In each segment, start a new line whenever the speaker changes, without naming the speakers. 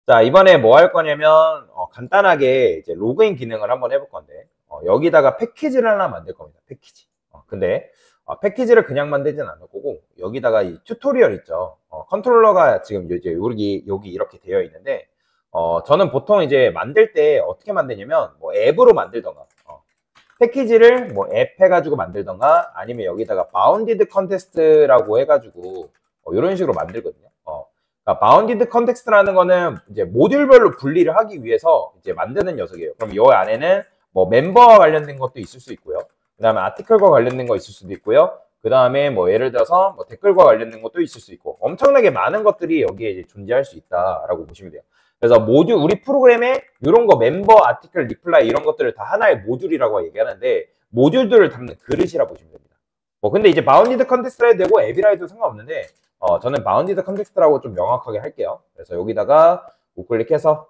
자, 이번에 뭐 할 거냐면, 간단하게 이제 로그인 기능을 한번 해볼 건데, 여기다가 패키지를 하나 만들 겁니다. 패키지. 근데, 패키지를 그냥 만들진 않을 거고, 여기다가 이 튜토리얼 있죠. 컨트롤러가 지금 이제 여기 이렇게 되어 있는데, 저는 보통 이제 만들 때 어떻게 만드냐면, 뭐 앱으로 만들던가, 패키지를 뭐 앱 해가지고 만들던가, 아니면 여기다가 바운디드 컨테스트라고 해가지고, 이런 식으로 만들거든요. 그러니까 바운디드 컨텍스트라는 거는 이제 모듈별로 분리를 하기 위해서 이제 만드는 녀석이에요. 그럼 이 안에는 뭐 멤버와 관련된 것도 있을 수 있고요. 그 다음에 아티클과 관련된 거 있을 수도 있고요. 그 다음에 뭐 예를 들어서 뭐 댓글과 관련된 것도 있을 수 있고 엄청나게 많은 것들이 여기에 이제 존재할 수 있다라고 보시면 돼요. 그래서 모듈, 우리 프로그램에 이런 거 멤버, 아티클, 리플라이 이런 것들을 다 하나의 모듈이라고 얘기하는데 모듈들을 담는 그릇이라 보시면 됩니다. 뭐 근데 이제 바운디드 컨텍스트라 해도 되고 앱이라 해도 상관없는데 저는 바운디드 컨텍스트라고 좀 명확하게 할게요. 그래서 여기다가 우클릭해서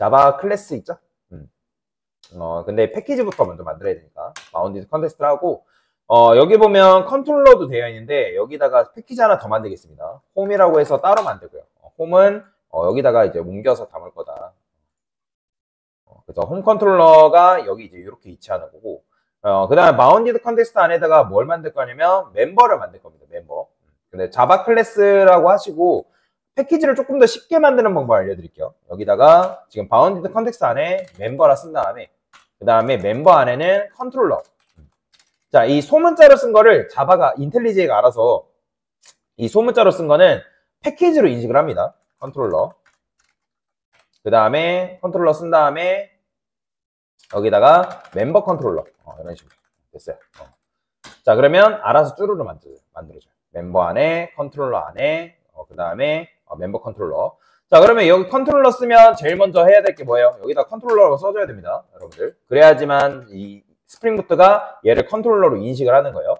자바 클래스 있죠? 근데 패키지부터 먼저 만들어야 되니까 바운디드 컨텍스트를 하고 여기 보면 컨트롤러도 되어 있는데 여기다가 패키지 하나 더 만들겠습니다. 홈이라고 해서 따로 만들고요. 홈은 여기다가 이제 옮겨서 담을 거다. 그래서 홈 컨트롤러가 여기 이제 이렇게 위치하는 거고 그 다음에 바운디드 컨텍스트 안에다가 뭘 만들 거냐면 멤버를 만들 겁니다. 멤버. 근데 자바 클래스라고 하시고 패키지를 조금 더 쉽게 만드는 방법 알려드릴게요. 여기다가 지금 바운디드 컨텍스트 안에 멤버라 쓴 다음에 그 다음에 멤버 안에는 컨트롤러. 자, 이 소문자로 쓴 거를 자바가 인텔리제이가 알아서 이 소문자로 쓴 거는 패키지로 인식을 합니다. 컨트롤러. 그 다음에 컨트롤러 쓴 다음에 여기다가 멤버 컨트롤러 이런 식으로 됐어요. 자, 그러면 알아서 쭈루루 만들어줘요. 멤버 안에 컨트롤러 안에 그 다음에 멤버 컨트롤러. 자, 그러면 여기 컨트롤러 쓰면 제일 먼저 해야 될 게 뭐예요? 여기다 컨트롤러라고 써줘야 됩니다, 여러분들. 그래야지만 이 스프링부트가 얘를 컨트롤러로 인식을 하는 거예요.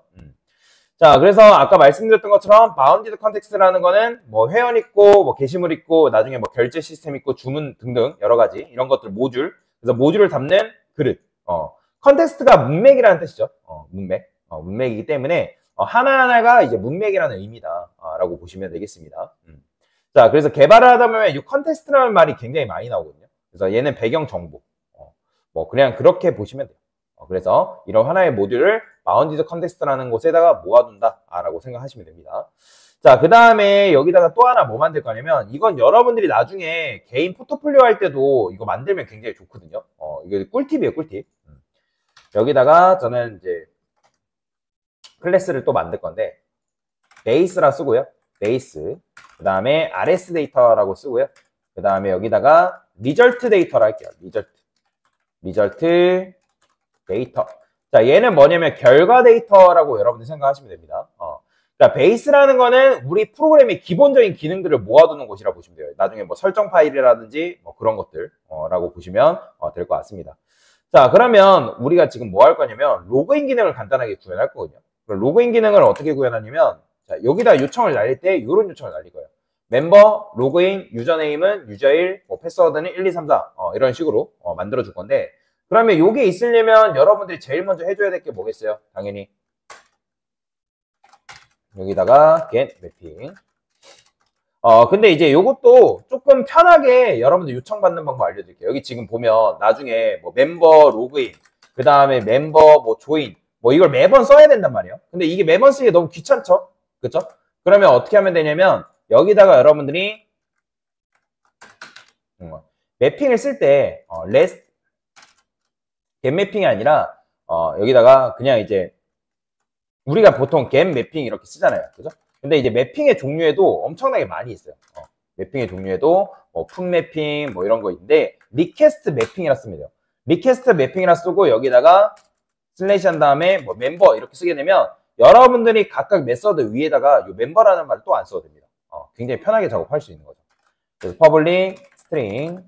자, 그래서 아까 말씀드렸던 것처럼 바운디드 컨텍스트라는 거는 뭐 회원 있고 뭐 게시물 있고 나중에 뭐 결제 시스템 있고 주문 등등 여러 가지 이런 것들 모듈. 그래서 모듈을 담는 그릇. 컨텍스트가 문맥이라는 뜻이죠. 문맥. 문맥이기 때문에 하나하나가 이제 문맥이라는 의미다. 라고 보시면 되겠습니다. 자, 그래서 개발을 하다 보면 이 컨텍스트라는 말이 굉장히 많이 나오거든요. 그래서 얘는 배경 정보. 뭐 그냥 그렇게 보시면 돼요. 그래서 이런 하나의 모듈을 바운디드 컨텍스트라는 곳에다가 모아둔다 라고 생각하시면 됩니다. 자, 그 다음에 여기다가 또 하나 뭐 만들 거냐면 이건 여러분들이 나중에 개인 포트폴리오 할 때도 이거 만들면 굉장히 좋거든요. 이게 꿀팁이에요, 꿀팁. 여기다가 저는 이제 클래스를 또 만들 건데 베이스라 쓰고요. 베이스. 그 다음에 RS 데이터라고 쓰고요. 그 다음에 여기다가 리절트 데이터라 할게요. 리절트 데이터. 자, 얘는 뭐냐면 결과 데이터라고 여러분들 생각하시면 됩니다. 그러니까 베이스라는 거는 우리 프로그램의 기본적인 기능들을 모아두는 곳이라 보시면 돼요. 나중에 뭐 설정 파일이라든지 뭐 그런 것들 라고 보시면 될 것 같습니다. 자, 그러면 우리가 지금 뭐 할 거냐면 로그인 기능을 간단하게 구현할 거거든요. 로그인 기능을 어떻게 구현하냐면 자, 여기다 요청을 날릴 때 이런 요청을 날릴 거예요. 멤버, 로그인, 유저네임은 유저1, 뭐 패스워드는 1, 2, 3, 4 이런 식으로 만들어 줄 건데 그러면 이게 있으려면 여러분들이 제일 먼저 해줘야 될 게 뭐겠어요? 당연히 여기다가 get mapping. 근데 이제 이것도 조금 편하게 여러분들 요청받는 방법 알려드릴게요. 여기 지금 보면 나중에 뭐 멤버 로그인, 그 다음에 멤버 뭐 조인, 뭐 이걸 매번 써야 된단 말이에요. 근데 이게 매번 쓰기 너무 귀찮죠? 그쵸? 그러면 어떻게 하면 되냐면 여기다가 여러분들이 매핑을 쓸 때 get 매핑이 아니라 여기다가 그냥 이제 우리가 보통 get 매핑 이렇게 쓰잖아요. 그죠? 근데 이제 매핑의 종류에도 엄청나게 많이 있어요. 매핑의 종류에도 뭐 풋 매핑 뭐 이런 거 있는데 리퀘스트 매핑이라 쓰면 돼요. 리퀘스트 매핑이라 쓰고 여기다가 슬래시 한 다음에 뭐 멤버 이렇게 쓰게 되면 여러분들이 각각 메서드 위에다가 이 멤버라는 말을 또 안 써도 됩니다. 굉장히 편하게 작업할 수 있는 거죠. 그래서 public string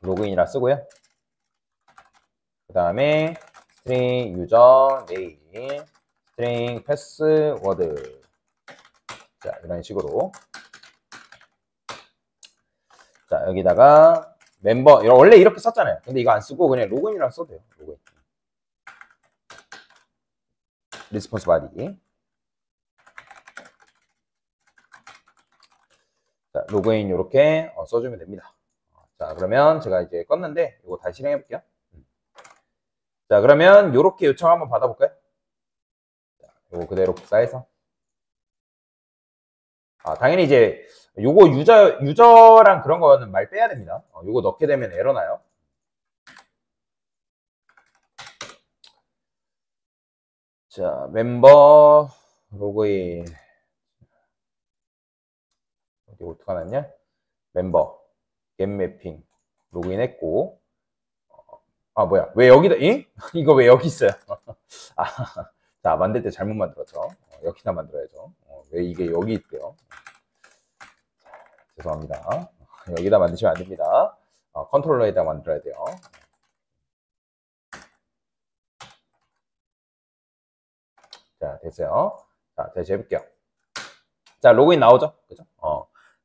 로그인이라 쓰고요. 그 다음에 string user name, string password. 자, 이런 식으로. 자, 여기다가 멤버, 원래 이렇게 썼잖아요. 근데 이거 안 쓰고 그냥 로그인이랑 써도 돼요. 로그인. 리스폰스 바디. 자, 로그인 이렇게 써주면 됩니다. 자, 그러면 제가 이제 껐는데 이거 다시 실행해 볼게요. 자, 그러면 이렇게 요청 한번 받아볼까요? 자, 이거 그대로 복사해서. 당연히 이제 요거 유저랑 그런 거는 말 빼야 됩니다. 요거 넣게 되면 에러 나요. 자, 멤버 로그인. 어디 어떻게 하냐? 멤버 겟 매핑 로그인 했고. 뭐야? 왜 여기다, 이거 왜 여기 있어요? 자, 만들 때 잘못 만들었죠. 여기다 만들어야죠. 왜 이게 여기 있대요? 죄송합니다. 여기다 만드시면 안 됩니다. 컨트롤러에다 만들어야 돼요. 자, 됐어요. 자, 다시 해볼게요. 자, 로그인 나오죠? 그죠?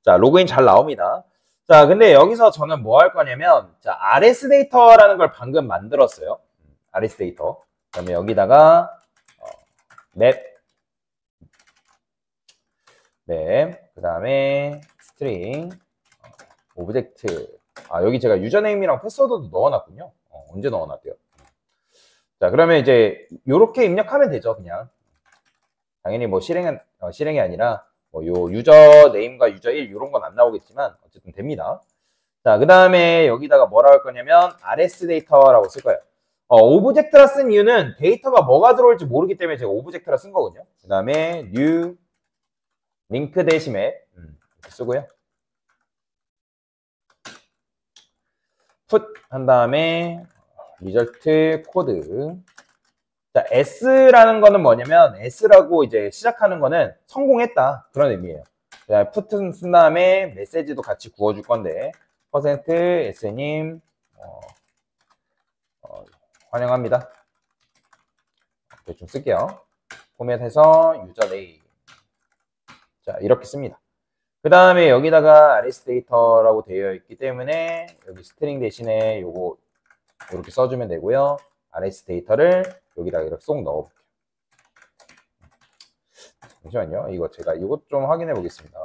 자, 로그인 잘 나옵니다. 자, 근데 여기서 저는 뭐 할 거냐면, 자, RS 데이터라는 걸 방금 만들었어요. RS 데이터. 그다음에 여기다가, 맵, 그 다음에 스트링, 오브젝트. 여기 제가 유저네임이랑 패스워드도 넣어놨군요. 언제 넣어놨대요? 자, 그러면 이제 요렇게 입력하면 되죠, 그냥. 당연히 뭐 실행이 아니라 뭐 요 유저 네임과 유저 1 이런 건 안 나오겠지만 어쨌든 됩니다. 자, 그 다음에 여기다가 뭐라고 할 거냐면 RS 데이터라고 쓸 거예요. 오브젝트라 쓴 이유는 데이터가 뭐가 들어올지 모르기 때문에 제가 오브젝트라 쓴 거거든요. 그 다음에 new 링크 대시맵 이렇게 쓰고요. put 한 다음에 리절트 코드. 자, S라는 거는 뭐냐면 S라고 이제 시작하는 거는 성공했다 그런 의미예요. 자, put 쓴 다음에 메시지도 같이 구워줄 건데 %s님 환영합니다. 대충 쓸게요. 포맷해서 유저 네임. 자, 이렇게 씁니다. 그 다음에 여기다가 RS 데이터라고 되어 있기 때문에 여기 스트링 대신에 요거 이렇게 써주면 되고요. RS 데이터를 여기다가 이렇게 쏙 넣어볼게요. 잠시만요. 제가 이것 좀 확인해 보겠습니다.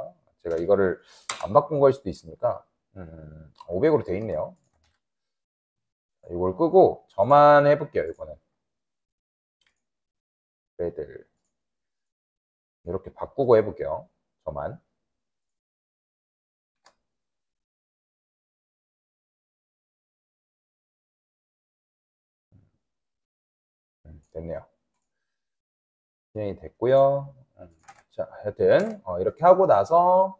제가 이거를 안 바꾼 거일 수도 있으니까 500으로 되어 있네요. 이걸 끄고 저만 해볼게요. 이거는 레드 이렇게 바꾸고 해볼게요. 저만. 됐네요. 진행이 됐고요. 자, 하여튼 이렇게 하고 나서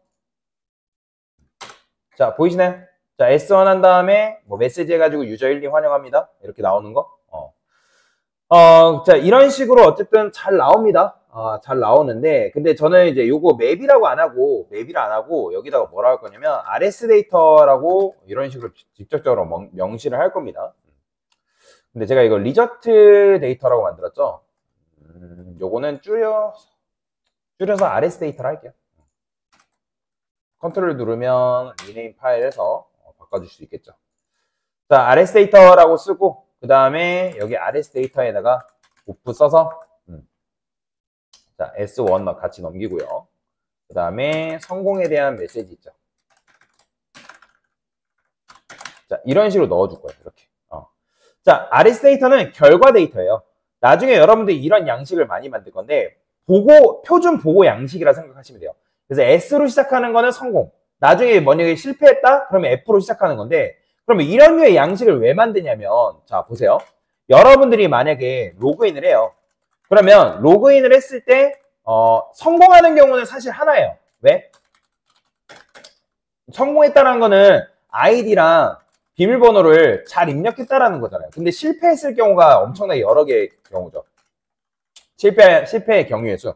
자, 보이시나요? 자, S1 한 다음에 뭐 메시지 해가지고 유저 1, 2 환영합니다. 이렇게 나오는 거. 자, 이런 식으로 어쨌든 잘 나옵니다. 잘 나오는데, 근데 저는 이제 요거 맵이라고 안 하고, 여기다가 뭐라고 할 거냐면, RS 데이터라고 이런 식으로 직접적으로 명시를 할 겁니다. 근데 제가 이거 리저트 데이터라고 만들었죠? 요거는 줄여서 RS 데이터를 할게요. 컨트롤 누르면 리네임 파일에서 바꿔줄 수 있겠죠. 자, RS 데이터라고 쓰고, 그 다음에 여기 RS 데이터에다가 오프 써서 자, S1 같이 넘기고요. 그 다음에 성공에 대한 메시지 있죠. 자, 이런 식으로 넣어줄 거예요. 이렇게. 자, RS 데이터는 결과 데이터예요. 나중에 여러분들이 이런 양식을 많이 만들 건데 표준 보고 양식이라 생각하시면 돼요. 그래서 S로 시작하는 거는 성공. 나중에 만약에 실패했다? 그러면 F로 시작하는 건데 그러면 이런 류의 양식을 왜 만드냐면 자, 보세요. 여러분들이 만약에 로그인을 해요. 그러면 로그인을 했을 때 성공하는 경우는 사실 하나예요. 왜? 성공했다는 거는 아이디랑 비밀번호를 잘 입력했다라는 거잖아요. 근데 실패했을 경우가 엄청나게 여러 개의 경우죠. 실패의 경우의 수.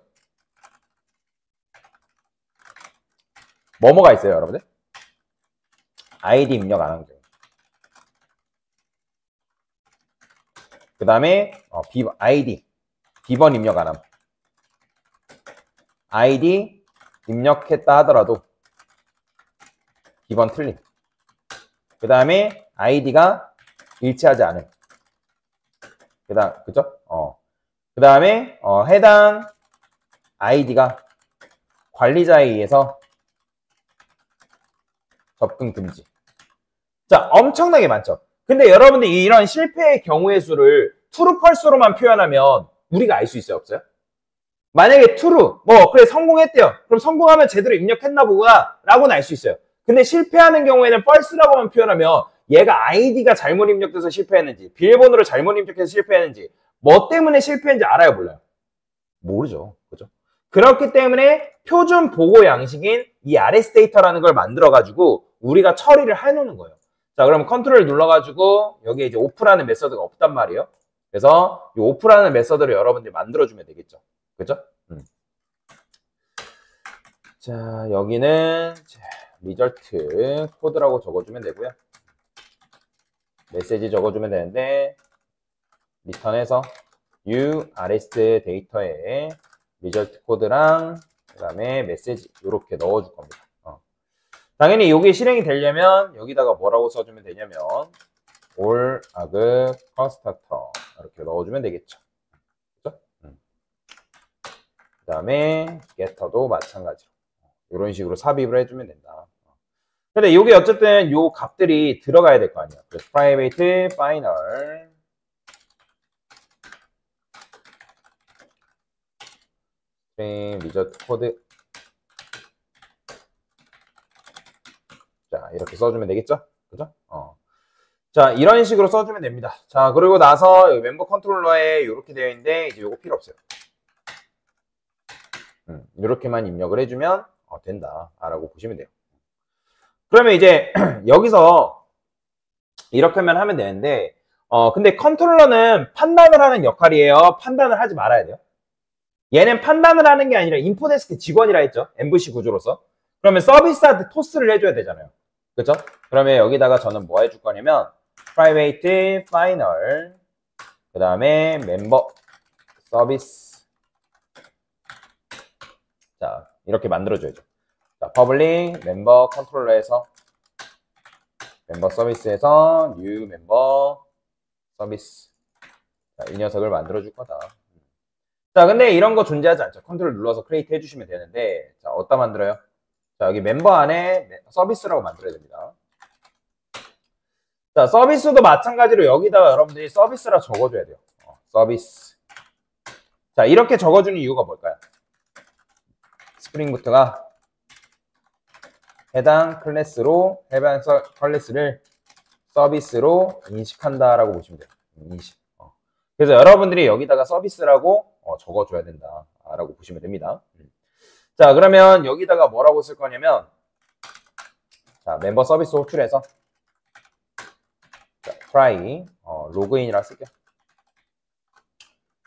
뭐가 있어요, 여러분들? 아이디 입력 안 하는 경우. 그 다음에 아이디 비번 입력 안 함. 아이디 입력했다 하더라도 비번 틀림. 그 다음에 아이디가 일치하지 않은. 그죠? 그 다음에 해당 아이디가 관리자에 의해서 접근 금지. 자, 엄청나게 많죠. 근데 여러분들이 이런 실패의 경우의 수를 true, false로만 표현하면 우리가 알 수 있어요, 없어요? 만약에 true, 그래, 성공했대요. 그럼 성공하면 제대로 입력했나 보구나, 라고는 알 수 있어요. 근데 실패하는 경우에는 false라고만 표현하면 얘가 아이디가 잘못 입력돼서 실패했는지, 비밀번호를 잘못 입력해서 실패했는지, 뭐 때문에 실패했는지 알아요, 몰라요? 모르죠. 그죠? 그렇기 때문에 표준 보고 양식인 이 RS 데이터라는 걸 만들어가지고 우리가 처리를 해놓는 거예요. 자, 그럼 컨트롤 눌러가지고 여기에 이제 오프라는 메서드가 없단 말이에요. 그래서 이 오프라는 메서드를 여러분들이 만들어주면 되겠죠. 그죠? 자, 여기는 리절트 코드라고 적어주면 되고요. 메시지 적어주면 되는데 리턴해서 RS 데이터에 리절트 코드랑 그 다음에 메시지 이렇게 넣어줄 겁니다. 당연히 이게 실행이 되려면 여기다가 뭐라고 써주면 되냐면 all arg constructor 이렇게 넣어주면 되겠죠. 그렇죠? 그 다음에 getter도 마찬가지로 이런 식으로 삽입을 해주면 된다. 근데 이게 어쨌든 요 값들이 들어가야 될 거 아니에요. 그래서 private final 리저트 코드 자 이렇게 써주면 되겠죠? 그죠? 자 이런 식으로 써주면 됩니다. 자 그리고 나서 멤버 컨트롤러에 이렇게 되어 있는데 이제 요거 필요 없어요. 이렇게만 입력을 해주면 된다 라고 보시면 돼요. 그러면 이제 여기서 이렇게만 하면 되는데 근데 컨트롤러는 판단을 하는 역할이에요. 판단을 하지 말아야 돼요. 얘는 판단을 하는 게 아니라 인포데스크 직원이라 했죠. MVC 구조로서. 그러면 서비스한테 토스를 해줘야 되잖아요. 그렇죠? 그러면 여기다가 저는 뭐 해줄 거냐면 private final 그 다음에 member service 자 이렇게 만들어줘야죠. 자 public member controller에서 member service에서 new member service 자, 이 녀석을 만들어줄 거다. 자, 근데 이런 거 존재하지 않죠. 컨트롤 눌러서 크리에이트 해주시면 되는데, 자, 어디다 만들어요? 자, 여기 멤버 안에 서비스라고 만들어야 됩니다. 자, 서비스도 마찬가지로 여기다가 여러분들이 서비스라 적어줘야 돼요. 서비스. 자, 이렇게 적어주는 이유가 뭘까요? 스프링부트가 해당 클래스를 서비스로 인식한다라고 보시면 돼요. 인식. 그래서 여러분들이 여기다가 서비스라고 적어줘야 된다라고 보시면 됩니다. 자, 그러면 여기다가 뭐라고 쓸 거냐면 자, 멤버 서비스 호출해서 자, try 로그인이라 쓸게요.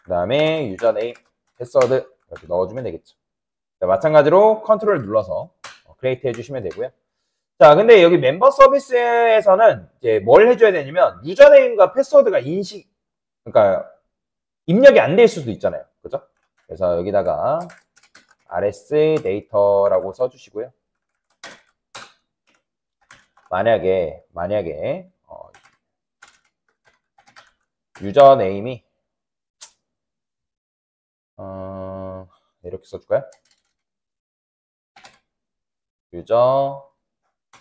그 다음에 유저네임, 패스워드 이렇게 넣어주면 되겠죠. 자, 마찬가지로 컨트롤 눌러서 크리에이트 해주시면 되고요. 자, 근데 여기 멤버 서비스에서는 이제 뭘 해줘야 되냐면 유저네임과 패스워드가 그러니까 입력이 안 될 수도 있잖아요. 그죠? 그래서 여기다가 RS 데이터라고 써주시고요. 만약에 유저네임이 이렇게 써줄까요?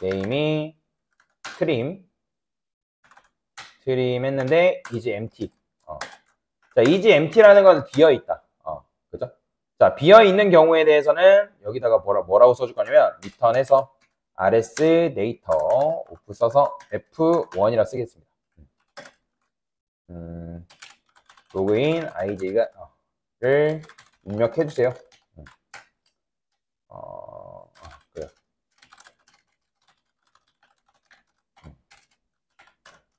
유저네임이 트림 했는데 is empty. 자, is empty라는 건 비어있다. 그죠? 자, 비어있는 경우에 대해서는 여기다가 뭐라고 써줄 거냐면 return해서 rs 데이터 오프 써서 f1이라 쓰겠습니다. 로그인 id를 입력해 주세요. 그래요.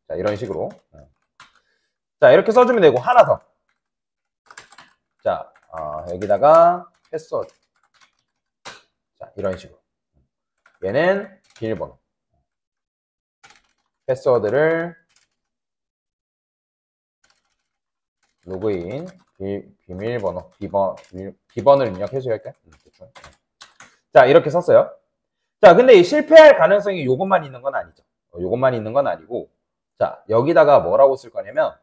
자, 이런 식으로. 자, 이렇게 써주면 되고, 하나 더. 자, 여기다가 패스워드. 자, 이런 식으로. 얘는 비밀번호. 패스워드를 로그인, 비밀번호, 비번을 입력해줘야 할까요? 자, 이렇게 썼어요. 자, 근데 실패할 가능성이 요것만 있는 건 아니죠. 요것만 있는 건 아니고, 자, 여기다가 뭐라고 쓸 거냐면,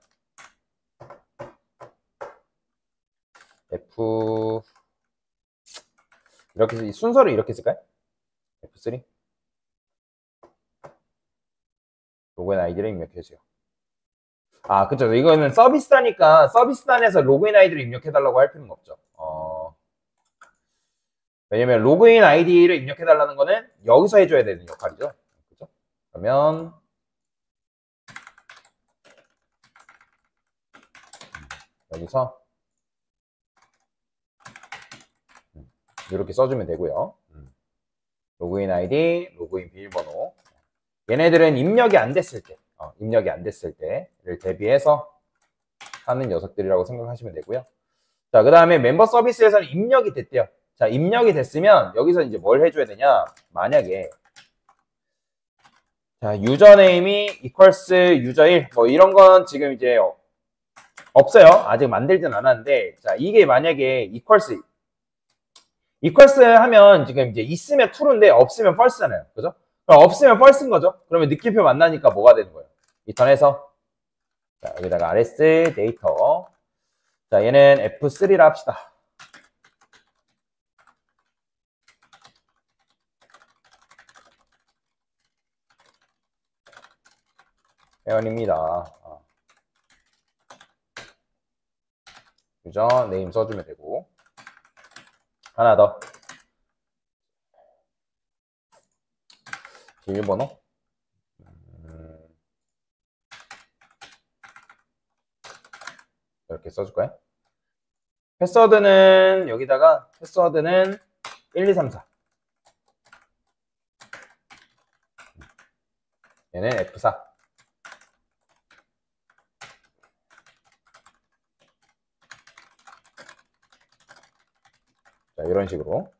이렇게 순서를 이렇게 쓸까요? F3 로그인 아이디를 입력해주세요. 아, 그쵸. 이거는 서비스단이니까 서비스단에서 로그인 아이디를 입력해달라고 할 필요는 없죠. 왜냐면 로그인 아이디를 입력해달라는 거는 여기서 해줘야 되는 역할이죠. 그죠? 그러면 여기서 이렇게 써주면 되고요. 로그인 아이디, 로그인 비밀번호. 얘네들은 입력이 안 됐을 때를 대비해서 하는 녀석들이라고 생각하시면 되고요. 자, 그 다음에 멤버 서비스에서는 입력이 됐대요. 자, 입력이 됐으면 여기서 이제 뭘 해줘야 되냐? 만약에 자, 유저네임이 equals 유저1 뭐 이런 건 지금 이제 없어요. 아직 만들진 않았는데, 자, 이게 만약에 equals 하면 지금 이제 있으면 true인데 없으면 false잖아요. 그죠? 그럼 없으면 false인 거죠. 그러면 느낌표 만나니까 뭐가 되는 거예요? 리턴해서 자, 여기다가 rs 데이터. 자, 얘는 f3라 합시다. 회원입니다. 유저 네임 써주면 되고. 하나 더. 비밀번호. 이렇게 써줄까요? 패스워드는 여기다가 패스워드는 1, 2, 3, 4. 얘는 F4. 자, 이런 식으로.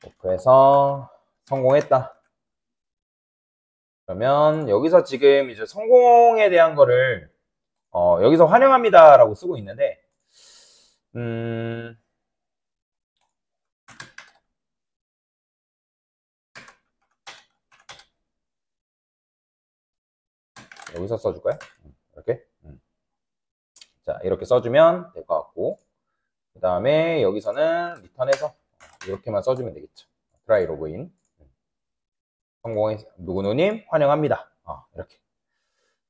오프해서 성공했다. 그러면 여기서 지금 이제 성공에 대한 거를 여기서 환영합니다 라고 쓰고 있는데 여기서 써줄까요? 이렇게 자, 이렇게 써주면 될 것 같고, 그 다음에 여기서는 리턴해서 이렇게만 써주면 되겠죠. 트라이 로그인. 성공해, 누구누님 환영합니다. 이렇게.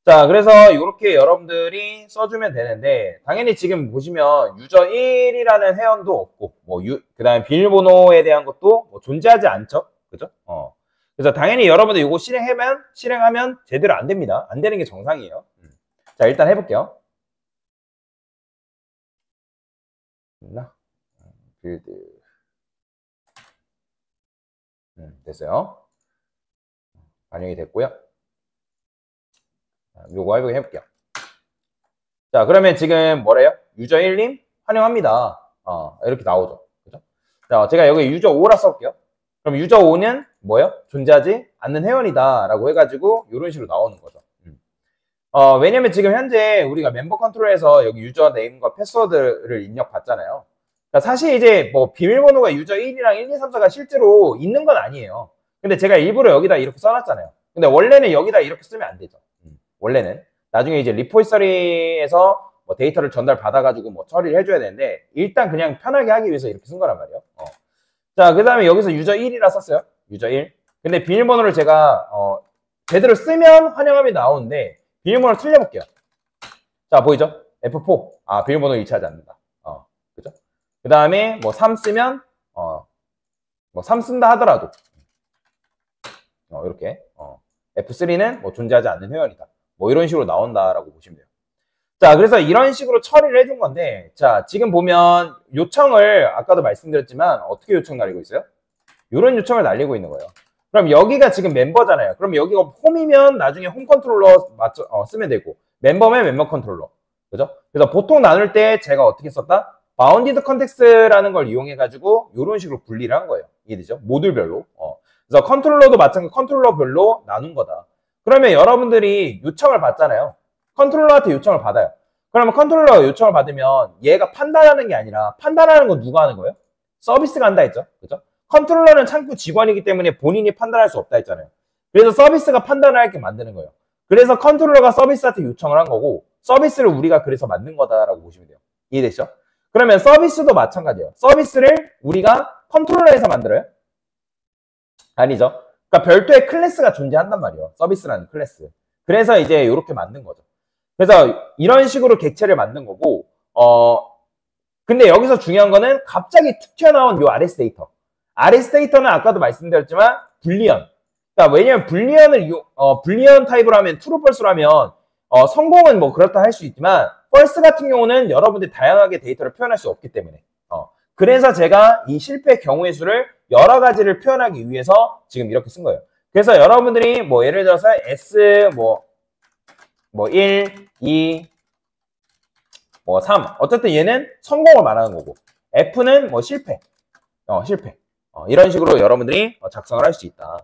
자, 그래서 이렇게 여러분들이 써주면 되는데, 당연히 지금 보시면 유저 1이라는 회원도 없고, 그 다음에 비밀번호에 대한 것도 존재하지 않죠. 그죠? 그래서 당연히 여러분들 이거 실행하면 제대로 안 됩니다. 안 되는 게 정상이에요. 자, 일단 해볼게요. 빌드. 됐어요. 반영이 됐고요. 요거 해볼게요. 자, 그러면 지금 뭐래요? 유저 1님 환영합니다. 이렇게 나오죠. 그죠? 자, 제가 여기 유저 5라 써볼게요. 그럼 유저 5는 뭐예요? 존재하지 않는 회원이다 라고 해가지고 이런 식으로 나오는 거죠. 왜냐면 지금 현재 우리가 멤버 컨트롤에서 여기 유저 네임과 패스워드를 입력받잖아요. 그러니까 사실 이제 뭐 비밀번호가 유저 1이랑 1, 2, 3, 4가 실제로 있는 건 아니에요. 근데 제가 일부러 여기다 이렇게 써놨잖아요. 근데 원래는 여기다 이렇게 쓰면 안 되죠. 원래는. 나중에 이제 리포지터리에서 뭐 데이터를 전달받아가지고 뭐 처리를 해줘야 되는데 일단 그냥 편하게 하기 위해서 이렇게 쓴 거란 말이에요. 자, 그 다음에 여기서 유저 1이라 썼어요. 유저 1. 근데 비밀번호를 제가 제대로 쓰면 환영함이 나오는데 비밀번호를 틀려볼게요. 자, 보이죠? F4. 비밀번호 일치하지 않는다. 그죠? 그 다음에 뭐 3 쓰면 뭐 3 쓴다 하더라도 이렇게 F3는 뭐 존재하지 않는 회원이다. 뭐 이런 식으로 나온다라고 보시면 돼요. 자, 그래서 이런 식으로 처리를 해준 건데, 자, 지금 보면 요청을 아까도 말씀드렸지만 어떻게 요청 날리고 있어요? 이런 요청을 날리고 있는 거예요. 그럼 여기가 지금 멤버잖아요. 그럼 여기가 홈이면 나중에 홈 컨트롤러 쓰면 되고, 멤버면 멤버 컨트롤러. 그죠? 그래서 보통 나눌 때 제가 어떻게 썼다? 바운디드 컨텍스트라는 걸 이용해가지고 이런 식으로 분리를 한 거예요. 이해되죠? 모듈별로. 그래서 컨트롤러도 마찬가지로 컨트롤러별로 나눈 거다. 그러면 여러분들이 요청을 받잖아요. 컨트롤러한테 요청을 받아요. 그러면 컨트롤러가 요청을 받으면 얘가 판단하는 게 아니라 판단하는 건 누가 하는 거예요? 서비스가 한다 했죠. 그죠? 컨트롤러는 창구 직원이기 때문에 본인이 판단할 수 없다 했잖아요. 그래서 서비스가 판단을 할게 만드는 거예요. 그래서 컨트롤러가 서비스한테 요청을 한 거고 서비스를 우리가 그래서 만든 거다라고 보시면 돼요. 이해되시죠? 그러면 서비스도 마찬가지예요. 서비스를 우리가 컨트롤러에서 만들어요? 아니죠. 그러니까 별도의 클래스가 존재한단 말이에요. 서비스라는 클래스. 그래서 이제 이렇게 만든 거죠. 그래서 이런 식으로 객체를 만든 거고, 근데 여기서 중요한 거는 갑자기 툭 튀어나온 요 RS 데이터. RS 데이터는 아까도 말씀드렸지만 불리언. 그러니까 왜냐면 불리언 타입으로 하면 트루 펄스로 하면 성공은 뭐 그렇다 할 수 있지만 펄스 같은 경우는 여러분들이 다양하게 데이터를 표현할 수 없기 때문에 그래서 제가 이 실패 경우의 수를 여러 가지를 표현하기 위해서 지금 이렇게 쓴 거예요. 그래서 여러분들이 뭐 예를 들어서 S 뭐 1, 2, 뭐 3. 어쨌든 얘는 성공을 말하는 거고 F는 뭐 실패. 실패. 이런 식으로 여러분들이 작성을 할 수 있다.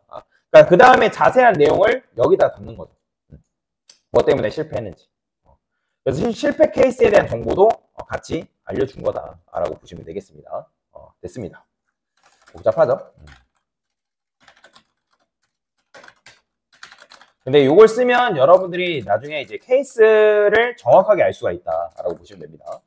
그러니까 그 다음에 자세한 내용을 여기다 담는 거죠. 뭐 때문에 실패했는지. 그래서 실패 케이스에 대한 정보도 같이 알려준 거다라고 보시면 되겠습니다. 됐습니다. 복잡하죠? 근데 이걸 쓰면 여러분들이 나중에 이제 케이스를 정확하게 알 수가 있다라고 보시면 됩니다.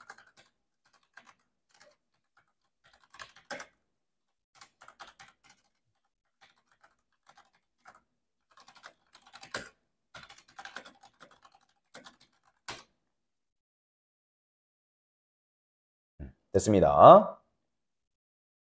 됐습니다.